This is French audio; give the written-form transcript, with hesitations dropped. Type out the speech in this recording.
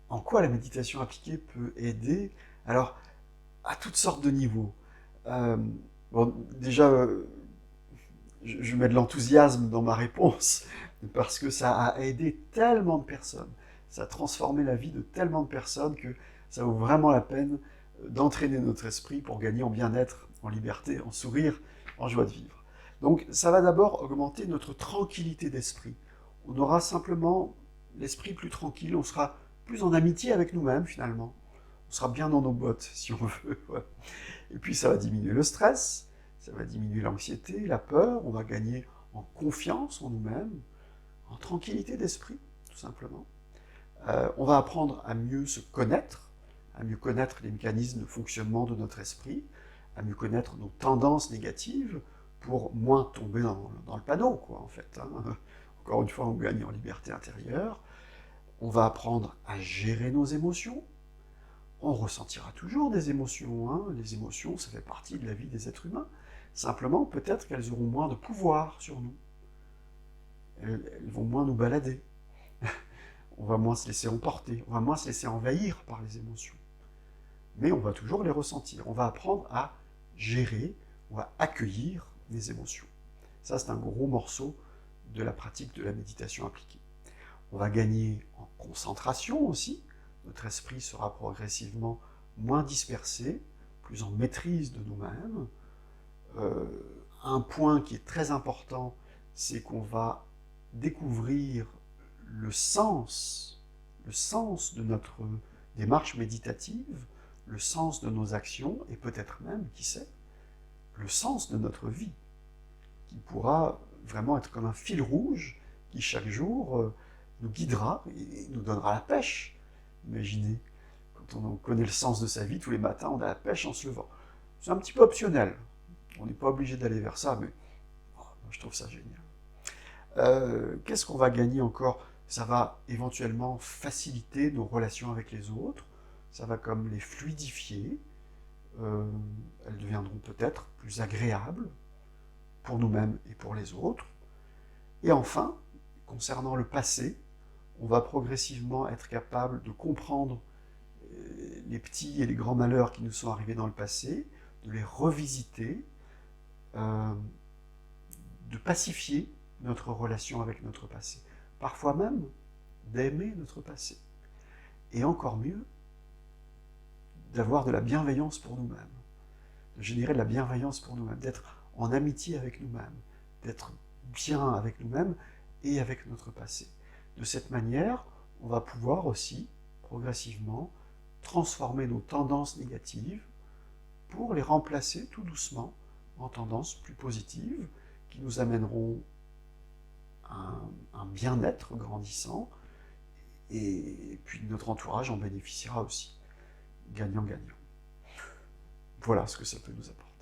En quoi la méditation appliquée peut aider? Alors, à toutes sortes de niveaux. Euh, bon, déjà, je mets de l'enthousiasme dans ma réponse, parce que ça a aidé tellement de personnes, ça a transformé la vie de tellement de personnes que ça vaut vraiment la peine d'entraîner notre esprit pour gagner en bien-être, en liberté, en sourire, en joie de vivre. Donc ça va d'abord augmenter notre tranquillité d'esprit. On aura simplement l'esprit plus tranquille, on sera plus en amitié avec nous-mêmes finalement. On sera bien dans nos bottes si on veut. Ouais. Et puis ça va diminuer le stress, ça va diminuer l'anxiété, la peur, on va gagner en confiance en nous-mêmes, en tranquillité d'esprit, tout simplement. On va apprendre à mieux connaître les mécanismes de fonctionnement de notre esprit, à mieux connaître nos tendances négatives pour moins tomber dans le panneau, quoi, en fait. Hein. Encore une fois, on gagne en liberté intérieure. On va apprendre à gérer nos émotions. On ressentira toujours des émotions. Hein. Les émotions, ça fait partie de la vie des êtres humains. Simplement, peut-être qu'elles auront moins de pouvoir sur nous. Elles vont moins nous balader. On va moins se laisser emporter. On va moins se laisser envahir par les émotions. Mais on va toujours les ressentir. On va apprendre à gérer ou à accueillir les émotions. Ça, c'est un gros morceau de la pratique de la méditation appliquée. On va gagner en concentration aussi. Notre esprit sera progressivement moins dispersé, plus en maîtrise de nous-mêmes. Un point qui est très important, c'est qu'on va découvrir le sens de notre démarche méditative, le sens de nos actions, et peut-être même, qui sait, le sens de notre vie, qui pourra vraiment être comme un fil rouge qui chaque jour nous guidera et nous donnera la pêche. Imaginez, quand on connaît le sens de sa vie, tous les matins on a la pêche en se levant. C'est un petit peu optionnel, on n'est pas obligé d'aller vers ça, mais oh, je trouve ça génial. Qu'est-ce qu'on va gagner encore? Ça va éventuellement faciliter nos relations avec les autres, ça va comme les fluidifier, elles deviendront peut-être plus agréables pour nous-mêmes et pour les autres. Et enfin, concernant le passé, on va progressivement être capable de comprendre les petits et les grands malheurs qui nous sont arrivés dans le passé, de les revisiter, euh, de pacifier notre relation avec notre passé. Parfois même d'aimer notre passé. Et encore mieux, d'avoir de la bienveillance pour nous-mêmes, de générer de la bienveillance pour nous-mêmes, d'être en amitié avec nous-mêmes, d'être bien avec nous-mêmes et avec notre passé. De cette manière, on va pouvoir aussi, progressivement, transformer nos tendances négatives pour les remplacer tout doucement en tendances plus positives qui nous amèneront un bien-être grandissant et puis notre entourage en bénéficiera aussi. Gagnant-gagnant. Voilà ce que ça peut nous apporter.